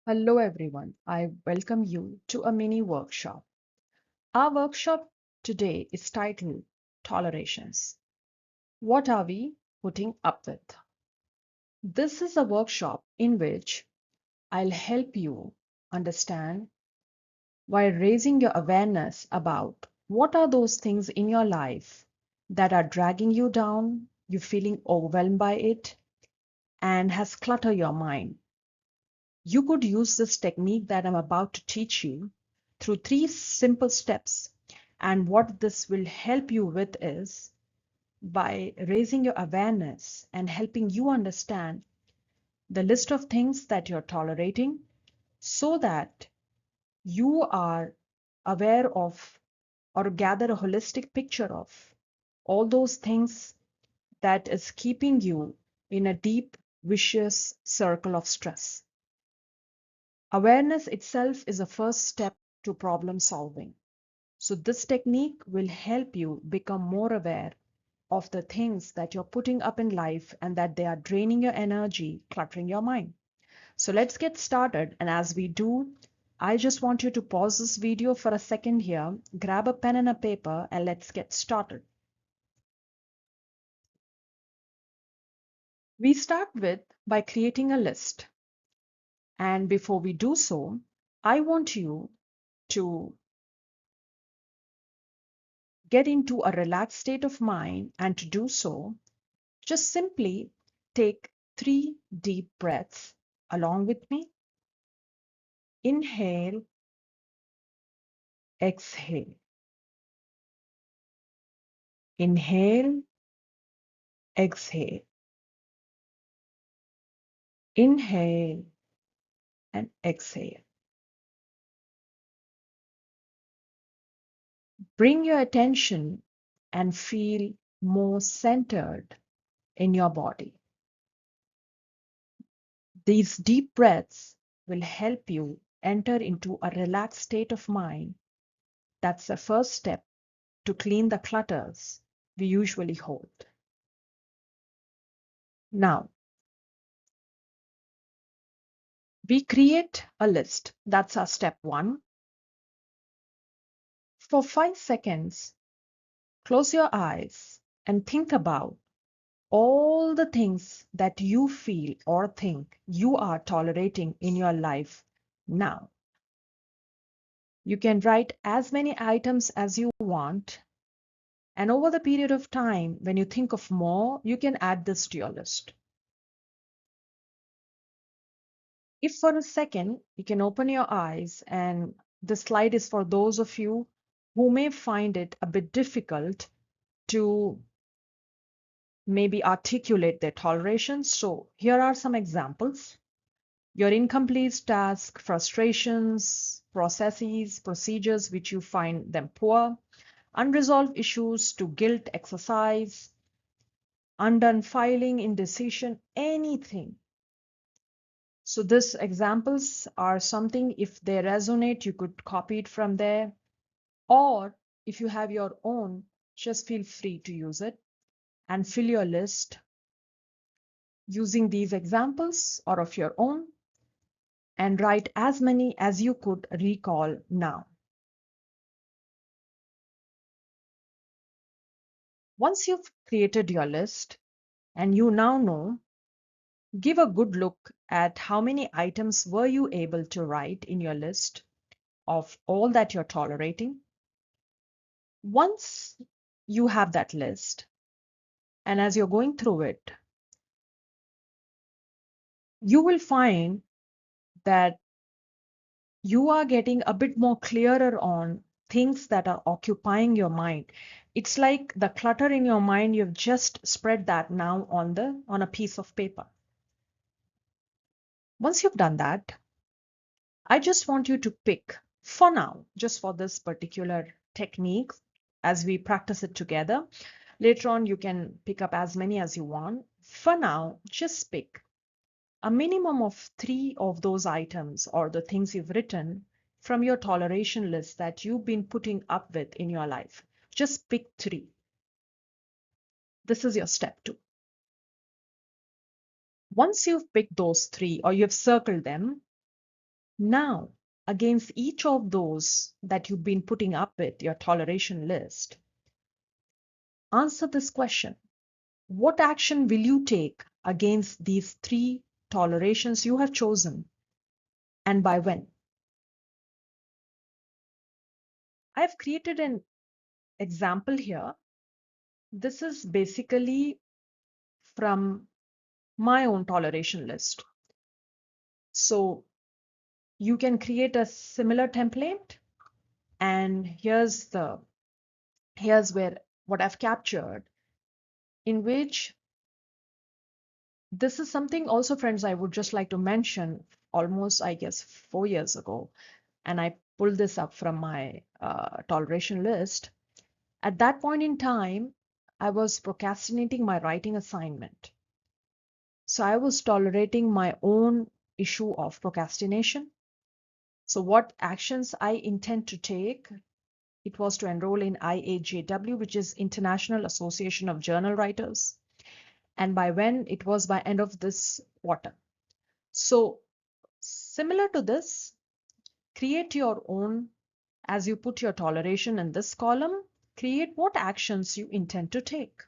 Hello everyone, I welcome you to a mini workshop. Our workshop today is titled Tolerations. What are we putting up with? This is a workshop in which I'll help you understand while raising your awareness about what are those things in your life that are dragging you down, you're feeling overwhelmed by it, and has cluttered your mind. You could use this technique that I'm about to teach you through 3 simple steps. And what this will help you with is by raising your awareness and helping you understand the list of things that you're tolerating so that you are aware of or gather a holistic picture of all those things that is keeping you in a deep, vicious circle of stress. Awareness itself is a first step to problem solving. So this technique will help you become more aware of the things that you're putting up in life and that they are draining your energy, cluttering your mind. So let's get started. And as we do, I just want you to pause this video for a second here, grab a pen and a paper, and let's get started. We start with by creating a list. And before we do so, I want you to get into a relaxed state of mind, and to do so, just simply take 3 deep breaths along with me. Inhale, exhale. Inhale, exhale. Inhale and exhale. Bring your attention and feel more centered in your body. These deep breaths will help you enter into a relaxed state of mind. That's the first step to clean the clutters we usually hold. Now, we create a list. That's our step 1. For 5 seconds, close your eyes and think about all the things that you feel or think you are tolerating in your life now. You can write as many items as you want, and over the period of time, when you think of more, you can add this to your list. If for a second, you can open your eyes, and this slide is for those of you who may find it a bit difficult to maybe articulate their tolerations. So here are some examples. Your incomplete task, frustrations, processes, procedures which you find them poor, unresolved issues to guilt exercise, undone filing, indecision, anything. So these examples are something, if they resonate, you could copy it from there. Or if you have your own, just feel free to use it and fill your list using these examples or of your own, and write as many as you could recall now. Once you've created your list and you now know, give a good look at how many items were you able to write in your list of all that you're tolerating. Once you have that list, and as you're going through it, you will find that you are getting a bit more clearer on things that are occupying your mind. It's like the clutter in your mind, you've just spread that now on a piece of paper. Once you've done that, I just want you to pick, for now, just for this particular technique, as we practice it together. Later on, you can pick up as many as you want. For now, just pick a minimum of 3 of those items or the things you've written from your toleration list that you've been putting up with in your life. Just pick 3. This is your step 2. Once you've picked those 3 or you've circled them, Now, against each of those that you've been putting up with, your toleration list, answer this question. What action will you take against these three tolerations you have chosen, and by when? I've created an example here. This is basically from my own toleration list. So you can create a similar template, and here's where what I've captured, in which this is something also, friends, I would just like to mention. Almost, I guess, 4 years ago, and I pulled this up from my toleration list. At that point in time, I was procrastinating my writing assignment. So I was tolerating my own issue of procrastination. So what actions I intend to take? It was to enroll in IAJW, which is International Association of Journal Writers. And by when? It was by end of this quarter. So similar to this, create your own, as you put your toleration in this column, create what actions you intend to take.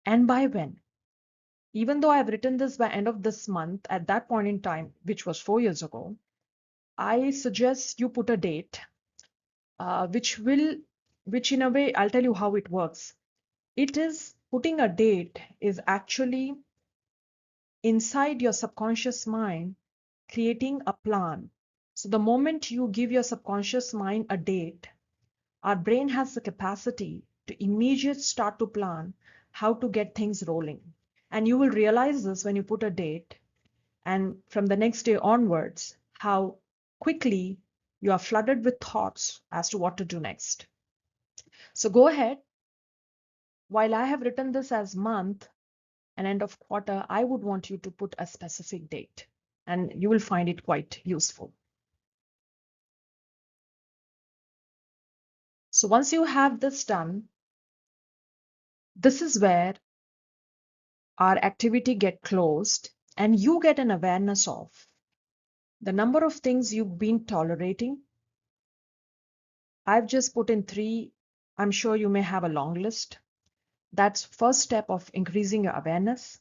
And by when? Even though I've written this by end of this month, at that point in time, which was 4 years ago, I suggest you put a date, which in a way, I'll tell you how it works. It is putting a date is actually inside your subconscious mind, creating a plan. So the moment you give your subconscious mind a date, our brain has the capacity to immediately start to plan how to get things rolling. And you will realize this when you put a date, and from the next day onwards, how quickly you are flooded with thoughts as to what to do next. So go ahead. While I have written this as month and end of quarter, I would want you to put a specific date, and you will find it quite useful. So once you have this done, this is where our activity get closed, and you get an awareness of the number of things you've been tolerating. I've just put in 3. I'm sure you may have a long list. That's first step of increasing your awareness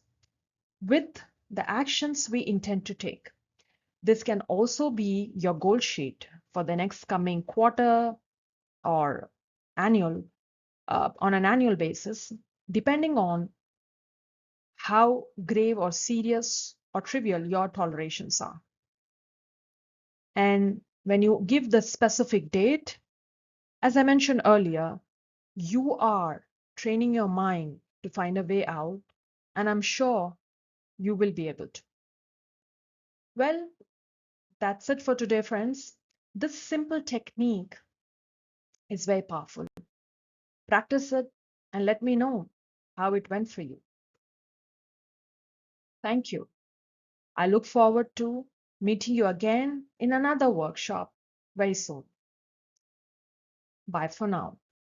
with the actions we intend to take. This can also be your goal sheet for the next coming quarter or annual, on an annual basis, depending on how grave or serious or trivial your tolerations are. And when you give the specific date, as I mentioned earlier, you are training your mind to find a way out, and I'm sure you will be able to. Well, that's it for today, friends. This simple technique is very powerful. Practice it and let me know how it went for you. Thank you. I look forward to meeting you again in another workshop very soon. Bye for now.